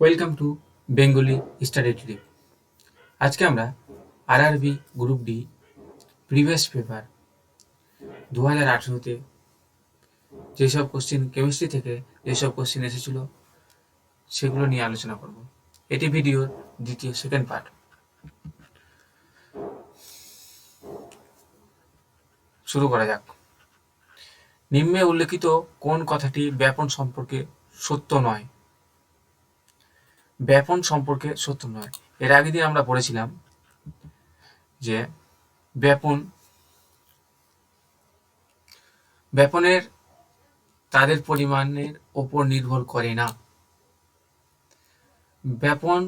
Welcome to Bengali study trip. আজকে আমরা RRB group D previous paper 2018-তে যেসব কোশ্চিন কেমিস্ট্রি থেকে যেসব কোশ্চিন এসেছিল সেগুলো নিয়ে আলোচনা করব। এটি ভিডিওর দ্বিতীয় সেকেন্ড পার্ট। শুরু করা যাক। নিম্নে উল্লেখিত কোন কথাটি ব্যাপন সম্পর্কে সত্য নয়? ব্যাপন সম্পর্কে সত্য নয়। এর আগের দিন আমরা পড়েছিলাম যে ব্যাপনের তাদের পরিমাণের ওপর নির্ভর করে না। ব্যাপন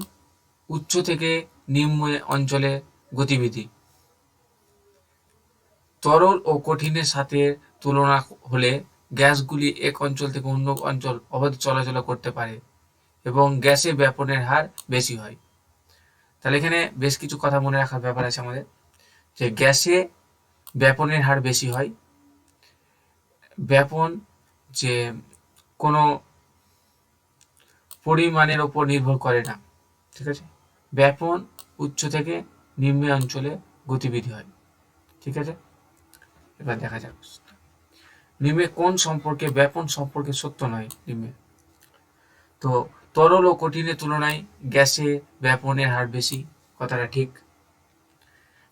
উচ্চ থেকে নিম্ন অঞ্চলে গতিবিধি। তরল ও কঠিনের সাথে তুলনা হলে গ্যাসগুলি এক অঞ্চল থেকে অন্য অঞ্চল অবাধ চলাচল করতে পারে এবং গ্যাসে ব্যাপনের হার বেশি হয়। তাহলে এখানে বেশ কিছু কথা মনে রাখার ব্যাপার আছে আমাদের, যে গ্যাসে ব্যাপনের হার বেশি হয়। ব্যাপন যে কোনো পরিমাণের ওপর নির্ভর করে না, ঠিক আছে। ব্যাপন উচ্চ থেকে নিম্ন অঞ্চলে গতিবিধি হয়, ঠিক আছে। এবার দেখা যাক নিম্নে কোন সম্পর্কে ব্যাপন সম্পর্কে সত্য নয়। নিম্নে তো তরল ও কঠিনের তুলনায় গ্যাসে ব্যাপনের হার বেশি, কথাটা ঠিক।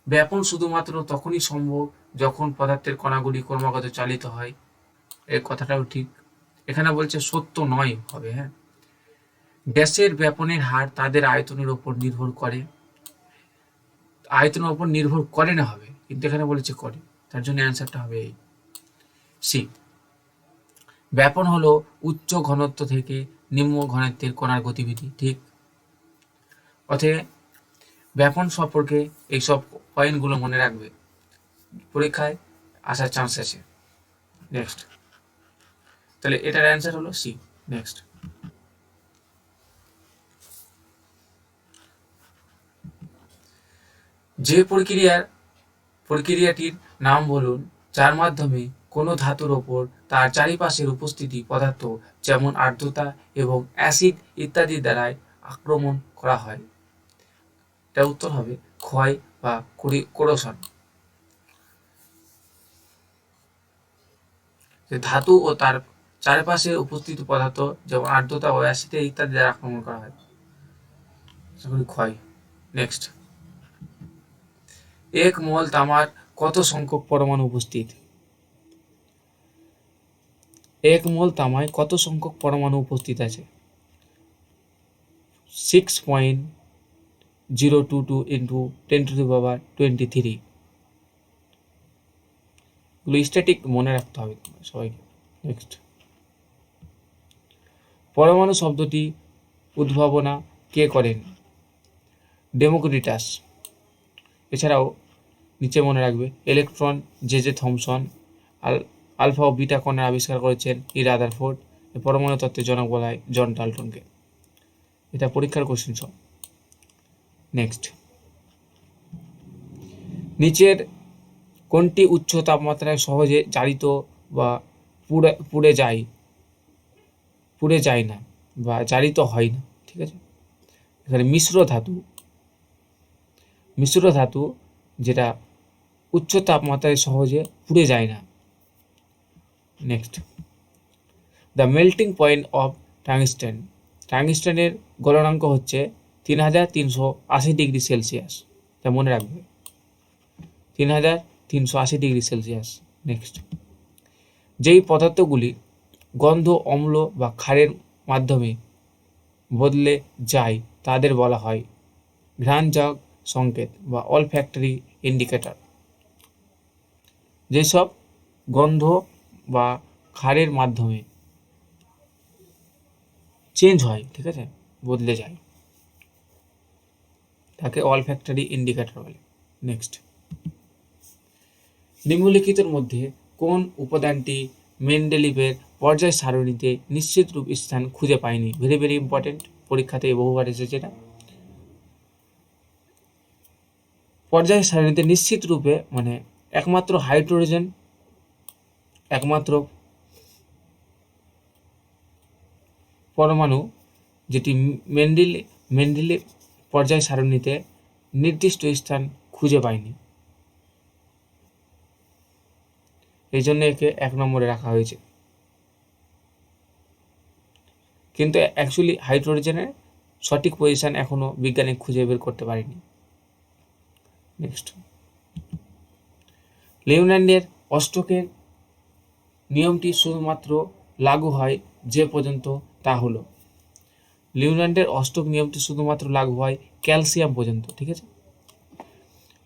ব্যাপন শুধুমাত্র তখনই সম্ভব যখন পদার্থের কণাগুলি ক্রমাগত চালিত হয়, এই কথাটাও ঠিক। এখানে বলছে সত্য নয় হবে। হ্যাঁ, গ্যাসের ব্যাপনের হার তাদের আয়তনের উপর নির্ভর করে। আয়তনের উপর নির্ভর করে না হবে, কিন্তু এখানে বলেছে করে, তার জন্য অ্যান্সারটা হবে এই সি। ব্যাপন হলো উচ্চ ঘনত্ব থেকে নিম্ন ঘনত্বের কণার গতিবিধি, ঠিক। অতএব ব্যাপন সম্পর্কে এইসব পয়েন্টগুলো মনে রাখবে, পরীক্ষায় আসার চান্স আছে। নেক্সট, তাহলে এটার অ্যান্সার হলো সি। নেক্সট, যে প্রক্রিয়াটির নাম বলুন যার মাধ্যমে কোনো ধাতুর ওপর তার চারিপাশের উপস্থিতি পদার্থ যেমন আর্দ্রতা এবং অ্যাসিড ইত্যাদি দ্বারাই আক্রমণ করা হয়। এটা উত্তর হবে ক্ষয় বা কোরোশন। ধাতু ও তার চারপাশে উপস্থিত পদার্থ যেমন আর্দ্রতা ও অ্যাসিড ইত্যাদি দ্বারা আক্রমণ করা হয়, ক্ষয়। নেক্সট, এক মোল তামার কত সংখ্যক পরমাণু উপস্থিত? এক মোল তামায় কত সংখ্যক পরমাণু উপস্থিত আছে? 6.022 ইন্টু 10⁻23। এগুলো স্ট্যাটিক মনে রাখতে হবে সবাইকে। নেক্সট, পরমাণু শব্দটি উদ্ভাবনা কে করেন? ডেমোক্রিটাস। এছাড়াও নিচে মনে রাখবে ইলেকট্রন জে থমসন, আলফা ও বিটা কণার আবিষ্কার করেছেন রাদারফোর্ড। পরমাণু তত্ত্বের জনক বলা হয় জন ডাল্টনকে। এটা পরীক্ষার কোশ্চেন সব। নেক্সট, নিচের কোনটি উচ্চ তাপমাত্রায় সহজে জারিত বা পুড়ে যায় না বা জারিত হয় না? ঠিক আছে, এখানে মিশ্র ধাতু যেটা উচ্চ তাপমাত্রায় সহজে পুড়ে যায় না। Next, the melting point of tungsten. টাংস্টেনের গলনাঙ্ক হচ্ছে 3380 ডিগ্রি সেলসিয়াস। তা মনে রাখবে, 3380 ডিগ্রি সেলসিয়াস। নেক্সট, যেই পদার্থগুলি গন্ধ, অম্ল বা ক্ষারের মাধ্যমে বদলে যায় তাদের বলা হয় ঘ্রাণজাগ সংকেত বা অলফ্যাক্টরি ইন্ডিকেটর। যেসব গন্ধ বা ক্ষারের মাধ্যমে চেঞ্জ হয়, ঠিক আছে, বদলে যায়, তাকে অলফ্যাক্টরি ইন্ডিকেটর বলে। নেক্সট, নিম্নলিখিতের মধ্যে কোন উপাদানটি মেন্ডেলিভের পর্যায় সারণীতে নিশ্চিত রূপ স্থান খুঁজে পায়নি? ভেরি ভেরি ইম্পর্টেন্ট, পরীক্ষাতে বহুবার এসেছে এটা। পর্যায় সারণীতে নিশ্চিত রূপে মানে একমাত্র হাইড্রোজেন, একমাত্র পরমাণু যেটি মেন্ডেলি পর্যায় সারণীতে নির্দিষ্ট স্থান খুঁজে পায়নি, এই জন্য একে 1 নম্বরে রাখা হয়েছে। কিন্তু অ্যাকচুয়ালি হাইড্রোজেনের সঠিক পজিশন এখনো বিজ্ঞানী খুঁজে বের করতে পারেনি। নেক্সট, লিউল্যান্ডের অষ্টকের নিয়মটি শুধুমাত্র লাগু হয় যে পর্যন্ত তা হলো, লিউল্যান্ডের অষ্টক নিয়মটি শুধুমাত্র লাগু হয় ক্যালসিয়াম পর্যন্ত। ঠিক আছে,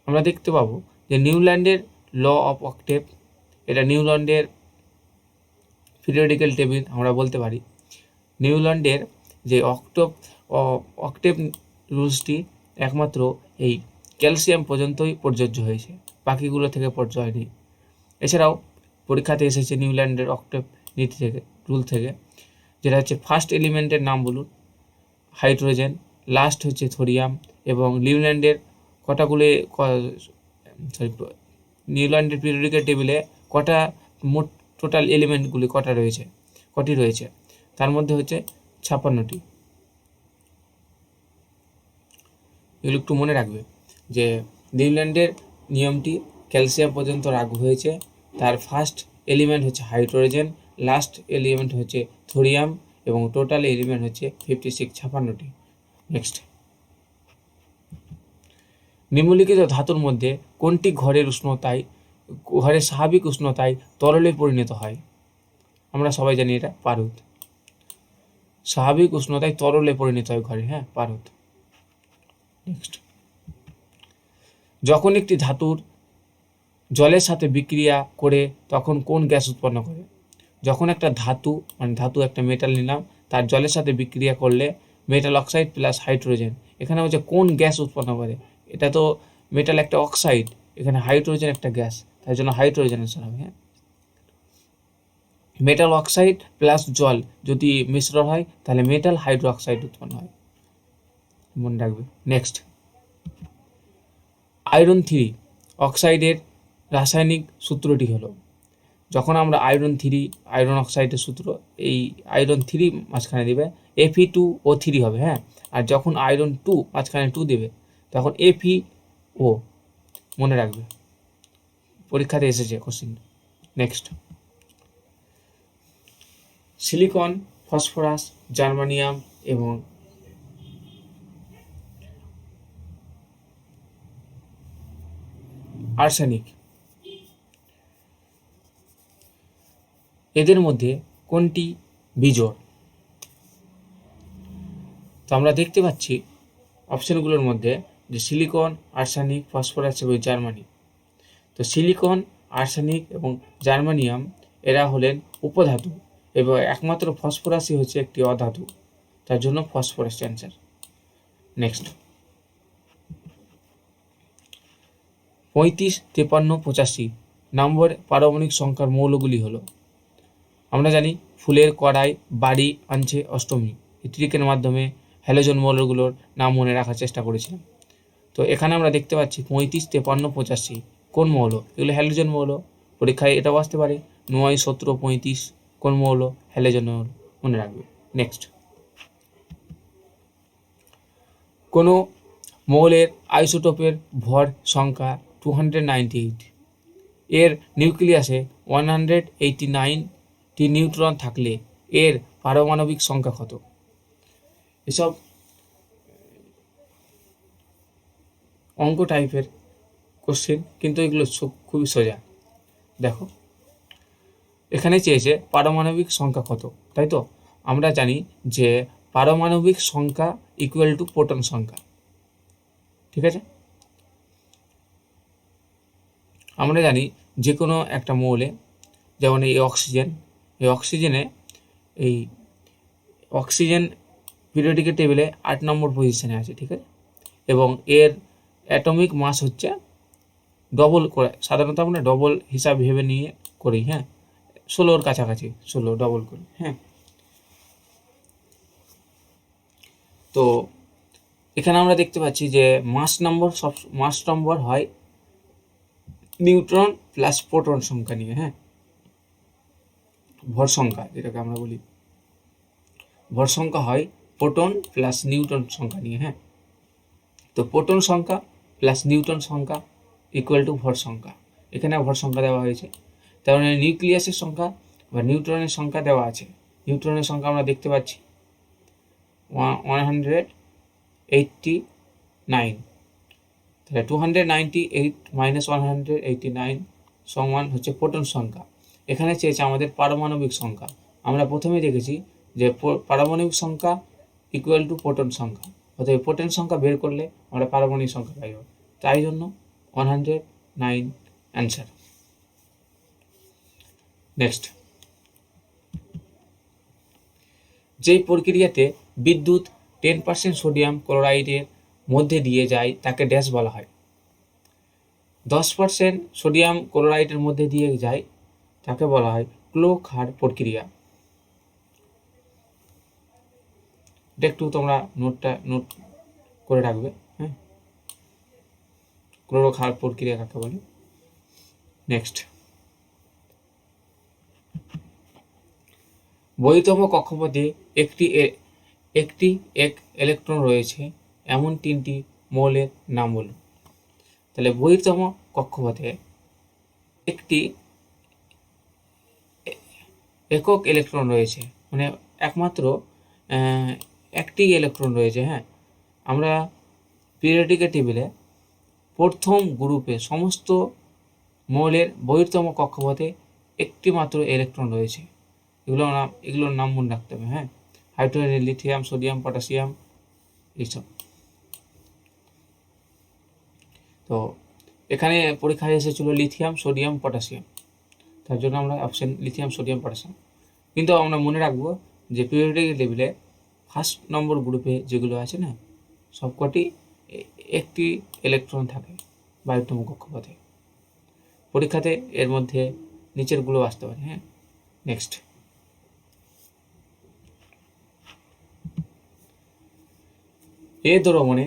আমরা দেখতে পাবো যে নিউল্যান্ডের ল অফ অক্টেভ, এটা নিউল্যান্ডের পিরিয়ডিক্যাল টেবিল আমরা বলতে পারি। নিউল্যান্ডের যে অক্টেভ রুলসটি একমাত্র এই ক্যালসিয়াম পর্যন্তই প্রযোজ্য হয়েছে, বাকিগুলো থেকে প্রযোজ্য হয়নি। এছাড়াও পরীক্ষাতে এসেছে নিউল্যান্ডের অক্টেভ নীতি থেকে, রুল থেকে, যেটা হচ্ছে ফার্স্ট এলিমেন্টের নাম বলুন, হাইড্রোজেন, লাস্ট হচ্ছে থোরিয়াম, এবং নিউল্যান্ডের নিউল্যান্ডের পিরিয়ডিক্যাল টেবিলে কটা মোট টোটাল এলিমেন্টগুলি কটি রয়েছে, তার মধ্যে হচ্ছে 56টি। এগুলো একটু মনে রাখবে যে নিউল্যান্ডের নিয়মটি ক্যালসিয়াম পর্যন্ত লাগু হয়েছে, তার ফার্স্ট এলিমেন্ট হচ্ছে হাইড্রোজেন, লাস্ট এলিমেন্ট হচ্ছে থোরিয়াম, এবং টোটাল এলিমেন্ট হচ্ছে 56 নেক্সট, নিম্নলিখিত ধাতুর মধ্যে কোনটি ঘরের স্বাভাবিক উষ্ণতায় তরলে পরিণত হয়? আমরা সবাই জানি এটা পারদ। স্বাভাবিক উষ্ণতায় তরলে পরিণত হয় ঘরে, হ্যাঁ, পারদ। নেক্সট, যখন একটি ধাতুর জলের সাথে বিক্রিয়া করে তখন কোন গ্যাস উৎপন্ন করে? যখন একটা ধাতু একটা মেটাল নিলাম, তার জলের সাথে বিক্রিয়া করলে মেটাল অক্সাইড প্লাস হাইড্রোজেন, এখানে হচ্ছে কোন গ্যাস উৎপন্ন করে? এটা তো মেটাল একটা অক্সাইড, এখানে হাইড্রোজেন একটা গ্যাস, তাই জন্য হাইড্রোজেন আনসার হবে। হ্যাঁ, মেটাল অক্সাইড প্লাস জল যদি মিশ্রণ হয় তাহলে মেটাল হাইড্রো অক্সাইড উৎপন্ন হয়, মনে রাখবে। নেক্সট, আয়রন 3 অক্সাইডের রাসায়নিক সূত্রটি হলো, যখন আমরা আয়রন অক্সাইডের সূত্র, এই আয়রন 3 মাঝখানে দিবে Fe2O3 হবে, হ্যাঁ, আর যখন আয়রন 2 মাঝখানে 2 দেবে তখন FeO, মনে রাখবে, পরীক্ষাতে এসেছে question. Next, silicon, phosphorus, germanium এবং আর্সেনিক, এদের মধ্যে কোনটি বিজোড়? তো আমরা দেখতে পাচ্ছি অপশনগুলোর মধ্যে যে সিলিকন, আর্সেনিক, ফসফরাস এবং জার্মানিয়াম। তো সিলিকন, আর্সেনিক এবং জার্মানিয়াম এরা হলেন উপধাতু, এবং একমাত্র ফসফরাসই হচ্ছে একটি অধাতু, তার জন্য ফসফরাস অ্যান্সার। নেক্সট, 35, 53, 85 নম্বর পারমাণবিক সংখ্যার মৌলগুলি হলো, আমরা জানি ফুলের কড়াই বাড়ি আনছে অষ্টমী, এই ট্রিকের মাধ্যমে হ্যালোজেন মৌলগুলোর নাম মনে রাখার চেষ্টা করেছিলাম। তো এখানে আমরা দেখতে পাচ্ছি 35, 53, 85 কোন মৌল? এগুলো হ্যালোজেন মৌল, পরীক্ষায় এটাও আসতে পারে। 9, 17, 35 কোন মৌল? হ্যালোজেন মৌল, মনে রাখবে। নেক্সট, কোনো মৌলের আইসোটোপের ভর সংখ্যা 298, এর নিউক্লিয়াসে 189টি নিউট্রন থাকলে এর পারমাণবিক সংখ্যা কত? এসব অঙ্ক টাইপের কোশ্চেন, কিন্তু এগুলো খুবই সোজা। দেখো, এখানে চেয়েছে পারমাণবিক সংখ্যা কত, তাই তো আমরা জানি যে পারমাণবিক সংখ্যা ইকুয়াল টু প্রোটন সংখ্যা। ঠিক আছে, আমরা জানি যে কোনো একটা মৌলে, যেমন এই অক্সিজেনে এই অক্সিজেন পিরিয়ডিক টেবিলে 8 নম্বর পজিশনে আছে। ঠিক আছে, এবং এর অ্যাটমিক মাস হচ্ছে ডবল করে, সাধারণত আমরা ডবল হিসাব ভেবে নিয়ে করি, হ্যাঁ, 16 কাছাকাছি, 16 ডবল করি। হ্যাঁ, তো এখানে আমরা দেখতে পাচ্ছি যে মাস নম্বর হয় নিউট্রন প্লাস প্রোটন সংখ্যা নিয়ে, হ্যাঁ, ভর সংখ্যা যেটাকে আমরা বলি, ভর সংখ্যা হয় প্রোটন প্লাস নিউট্রন সংখ্যা নিয়ে। হ্যাঁ, তো প্রোটন সংখ্যা প্লাস নিউট্রন সংখ্যা ইকুয়াল টু ভর সংখ্যা। এখানে ভর সংখ্যা দেওয়া হয়েছে, তার মানে নিউক্লিয়াসের সংখ্যা বা নিউট্রনের সংখ্যা দেওয়া আছে। নিউট্রনের সংখ্যা আমরা দেখতে পাচ্ছি 189, তাহলে 298 মাইনাস 189 সমান হচ্ছে প্রোটন সংখ্যা। এখানে চেয়েছে আমাদের পারমাণবিক সংখ্যা। আমরা প্রথমে দেখেছি যে পারমাণবিক সংখ্যা ইকুয়াল টু প্রোটন সংখ্যা, অতএব প্রোটন সংখ্যা বের করলে আমরা পারমাণবিক সংখ্যা পাইব, তাই জন্য 109 অ্যান্সার। নেক্সট, যেই প্রক্রিয়াতে বিদ্যুৎ 10% সোডিয়াম ক্লোরাইডের মধ্যে দিয়ে যায় তাকে ড্যাশ বলা হয়। 10% সোডিয়াম ক্লোরাইডের মধ্যে দিয়ে যায় তাকে বলা হয় ক্লো-ক্ষার প্রক্রিয়া। এটা একটু তোমরা নোট করে রাখবে। হ্যাঁ, ক্লো-ক্ষার প্রক্রিয়া কাকে বলে। নেক্সট, বহির্তম কক্ষপথে একটি ইলেকট্রন রয়েছে এমন 3টি মৌলের নাম বলুন। তাহলে বহির্তম কক্ষপথে একটি একক ইলেকট্রন রয়েছে, মানে একমাত্র একটি ইলেকট্রন রয়েছে। হ্যাঁ, আমরা পিরিয়ডিক টেবিলে প্রথম গ্রুপে সমস্ত মৌলের বহির্তম কক্ষপথে একটি মাত্র ইলেকট্রন রয়েছে। এগুলোর নাম মনে রাখতে হবে। হ্যাঁ, হাইড্রোজেন, লিথিয়াম, সোডিয়াম, পটাশিয়াম, এইসব। তো এখানে পরীক্ষায় এসেছিল লিথিয়াম, সোডিয়াম, পটাশিয়াম, তার জন্য আমরা অপশন লিথিয়াম, সোডিয়াম, পটাশিয়াম। কিন্তু আমরা মনে রাখবো যে পিরিয়ডিক টেবিলে ফার্স্ট নম্বর গ্রুপে যেগুলো আছে না, সবকটি একটি ইলেকট্রন থাকে বহির্তম কক্ষপথে। পরীক্ষাতে এর মধ্যে নিচেরগুলো আসতে পারে। হ্যাঁ, নেক্সট, এ দ্রবণে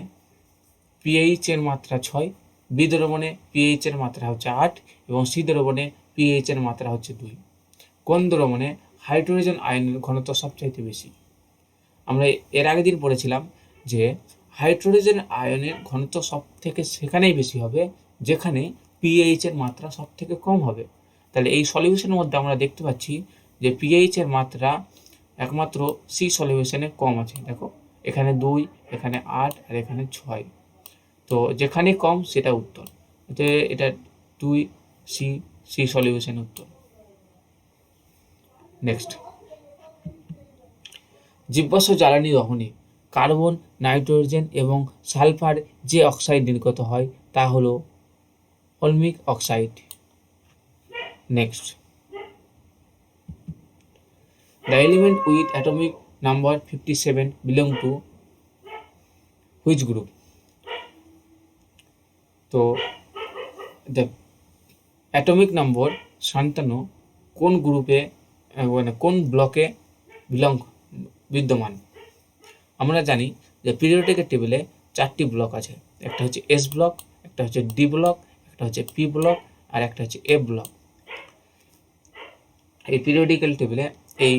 পিএইচ এর মাত্রা 6, বি দ্রবণে পিএইচ এর মাত্রা হচ্ছে 8 এবং সি দ্রবণে পিএইচ এর মাত্রা হচ্ছে 2। কোন দ্রবণে হাইড্রোজেন আয়নের ঘনত্ব সবচাইতে বেশি? আমরা এর আগের দিন পড়েছিলাম যে হাইড্রোজেন আয়নের ঘনত্ব সব থেকে সেখানেই বেশি হবে যেখানে পিএইচ এর মাত্রা সব থেকে কম হবে। তাহলে এই সলিউশনের মধ্যে আমরা দেখতে পাচ্ছি যে পিএইচ এর মাত্রা একমাত্র সি সলিউশনে কম আছে। দেখো, এখানে 2, এখানে 8 আর এখানে 6। তো যেখানে কম সেটা উত্তর। এটা 2 সি সলিউশন উত্তর। নেক্সট, জীবাশ্ম জ্বালানি দহনে কার্বন, নাইট্রোজেন এবং সালফার যে অক্সাইড নির্গত হয় তা হলো অম্লিক oxide. Next, the element with atomic number 57 belong to which group? তো the atomic number 57 কোন গ্রুপে মানে কোন ব্লকে বিদ্যমান? আমরা জানি যে পিরিয়ডিক টেবিলে 4টি ব্লক আছে। একটা হচ্ছে এস ব্লক, একটা হচ্ছে ডি ব্লক, একটা হচ্ছে পি ব্লক আর একটা হচ্ছে এফ ব্লক। এই পিরিয়ডিক্যাল টেবিলে এই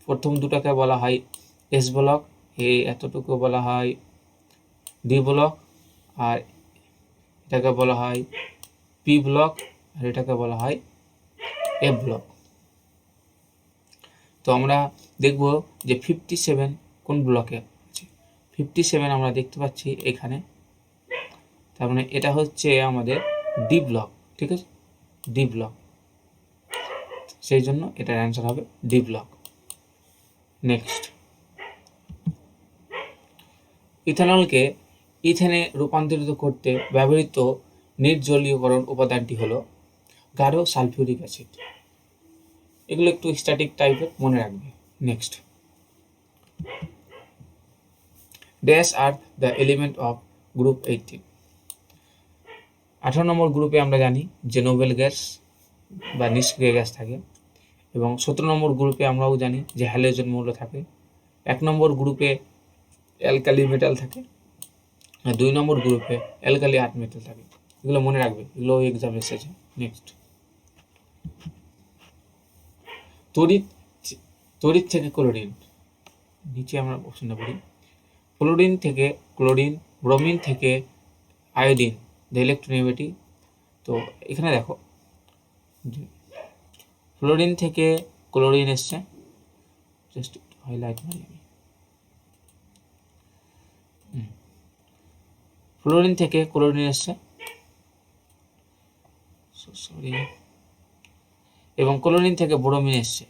প্রথম দুটাকে বলা হয় এস ব্লক, এই এতটুকু বলা হয় ডি ব্লক, আর এটাকে বলা হয় পি ব্লক, আর এটাকে বলা হয় এফ ব্লক। তো আমরা দেখব যে 57 কোন ব্লকে আছে। 57 আমরা দেখতে পাচ্ছি এখানে, তার মানে এটা হচ্ছে আমাদের ডি ব্লক। ঠিক আছে, ডি ব্লক, সেই জন্য এটার অ্যান্সার হবে ডি ব্লক। নেক্সট, ইথানলকে ইথেনে রূপান্তরিত করতে ব্যবহৃত নির্জলীয়করণ উপাদানটি হলো গাঢ় সালফিউরিক অ্যাসিড। এগুলো একটু স্ট্যাটিক টাইপের, মনে রাখবে। Next, dash are the element of group 18। 18 নম্বর গ্রুপে আমরা জানি যে নোবেল গ্যাস বা নিষ্ক্রিয় গ্যাস থাকে, এবং 17 নম্বর গ্রুপে আমরাও জানি যে হ্যালোজেন মৌল থাকে। 1 নম্বর গ্রুপে অ্যালকালি মেটাল থাকে, আর 2 নম্বর গ্রুপে অ্যালকালি আর্থ মেটাল থাকে। এগুলো মনে রাখবে, এগুলো এক্সাম এসেছে। নেক্সট, তড়িৎ থেকে ক্লোরিন, নিচে আমরা অপশনটা পড়ি। ক্লোরিন থেকে ক্লোরিন, ব্রোমিন থেকে আয়োডিন, দ্য ইলেকট্রোনেগেটিভ। তো এখানে দেখো ফ্লোরিন থেকে ক্লোরিন এসছে, জাস্ট হাইলাইট মারি আমি। ফ্লোরিন থেকে ক্লোরিন এসছে, সরি, এবং ক্লোরিন থেকে ব্রোমিন এসছে,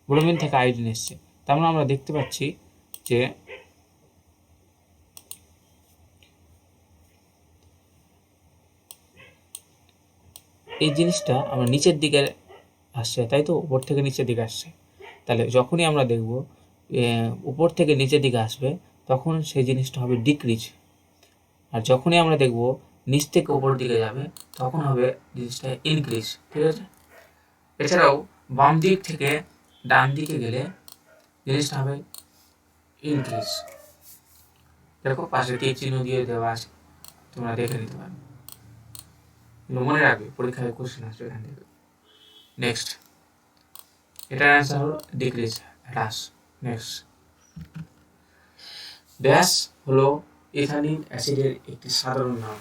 ব্রোমিন থেকে আয়োডিন এসছে। তার মানে আমরা দেখতে পাচ্ছি যে এই জিনিসটা আমরা নিচের দিকে আসছে, তাই তো, উপর থেকে নিচের দিকে আসছে। তাহলে যখনই আমরা দেখব উপর থেকে নিচের দিকে আসবে, তখন সেই জিনিসটা হবে ডিক্রিজ। আর যখনই আমরা দেখব নিচ থেকে উপর দিকে যাবে, তখন হবে জিনিসটা ইনক্রিজ। ঠিক আছে। এছাড়াও বাম দিক থেকে ডান দিকে গেলে জিনিসটা হবে ইনক্রিজ। দেখো পাশে তীর চিহ্ন দিয়ে দেওয়া আছে, তোমরা দেখে নিতে পারো, মনে রাখবে, পরীক্ষায় কোশ্চেন আসবে এখান থেকে। নেক্সট, এটার অ্যান্সার হলো ডিক্রিজ, হ্রাস। নেক্সট, ড্যাশ হলো ইথানিল অ্যাসিডের একটি সাধারণ নাম।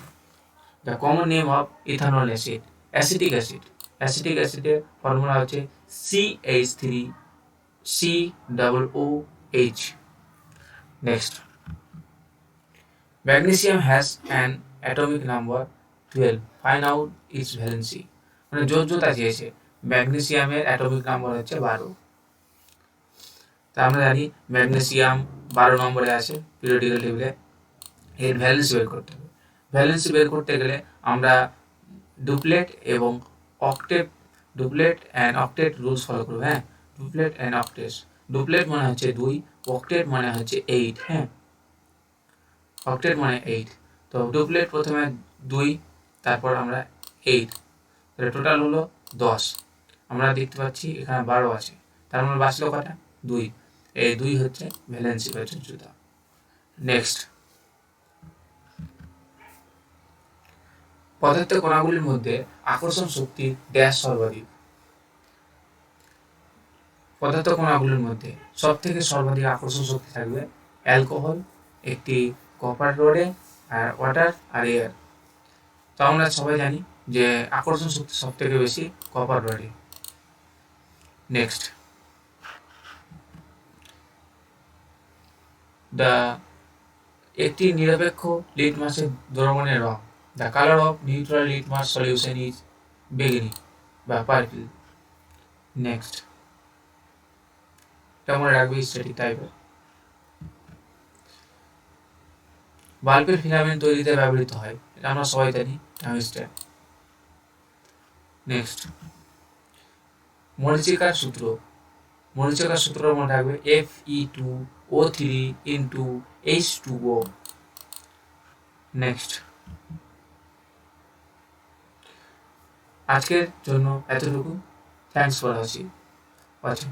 The common name of ethanol acid, acetic acid. Acetic অ্যাসিডের ফর্মুলা হচ্ছে CH3COOH। Next, magnesium has an atomic number 12, find out it's valency. মানে যোজ্যতা চেয়েছে, ম্যাগনেসিয়ামের অ্যাটমিক নাম্বার হচ্ছে 12। তা আমরা জানি ম্যাগনেসিয়াম 12 নম্বরে আছে পিরিয়ডিক্যাল টেবিলে। এর ভ্যালেন্সি বের করতে হবে। ভ্যালেন্সি বের করতে গেলে আমরা ডুপ্লেট এবং octet, duplet and octet rules follow করবো। হ্যাঁ, ডুপ্লেট অ্যান্ড অক্টেট। ডুপ্লেট মানে হচ্ছে 2, অক্টেট মানে হচ্ছে 8। হ্যাঁ, অক্টেট মানে 8। তো ডুপ্লেট প্রথমে 2, তারপর আমরা 8, তাহলে টোটাল হলো 10। আমরা দেখতে পাচ্ছি এখানে 12 আছে, তার মানে বাঁচলো কটা? 2। এই 2 হচ্ছে ভ্যালেন্সি বা যোজ্যতা। নেক্সট, পদার্থের কণাগুলির মধ্যে আকর্ষণ শক্তি ড্যাশ সর্বাধিক। পদার্থ কণাগুলির মধ্যে সব থেকে সর্বাধিক আকর্ষণ শক্তি থাকবে অ্যালকোহল, একটি কপার রডে, আর ওয়াটার আর এয়ার। তো আমরা সবাই জানি যে আকর্ষণ শক্তি সব থেকে বেশি কপার রডে। নেক্সট, একটি নিরপেক্ষ লিটমাসের দ্রবণের রং। The colour of neutral litmus solution is বেগনি বা পার্পল। নেক্সট, এটা মনে রাখবে, স্ট্যাটিক টাইপের। বাল্বের ফিলামেন্ট তৈরিতে ব্যবহৃত হয়, এটা আমরা সবাই জানি, টাংস্টেন। নেক্সট, মরীচিকার সূত্র। মরীচিকার সূত্র মনে রাখবে Fe2O3 নেক্সট, আজকের জন্য এতটুকু। Thanks for watching.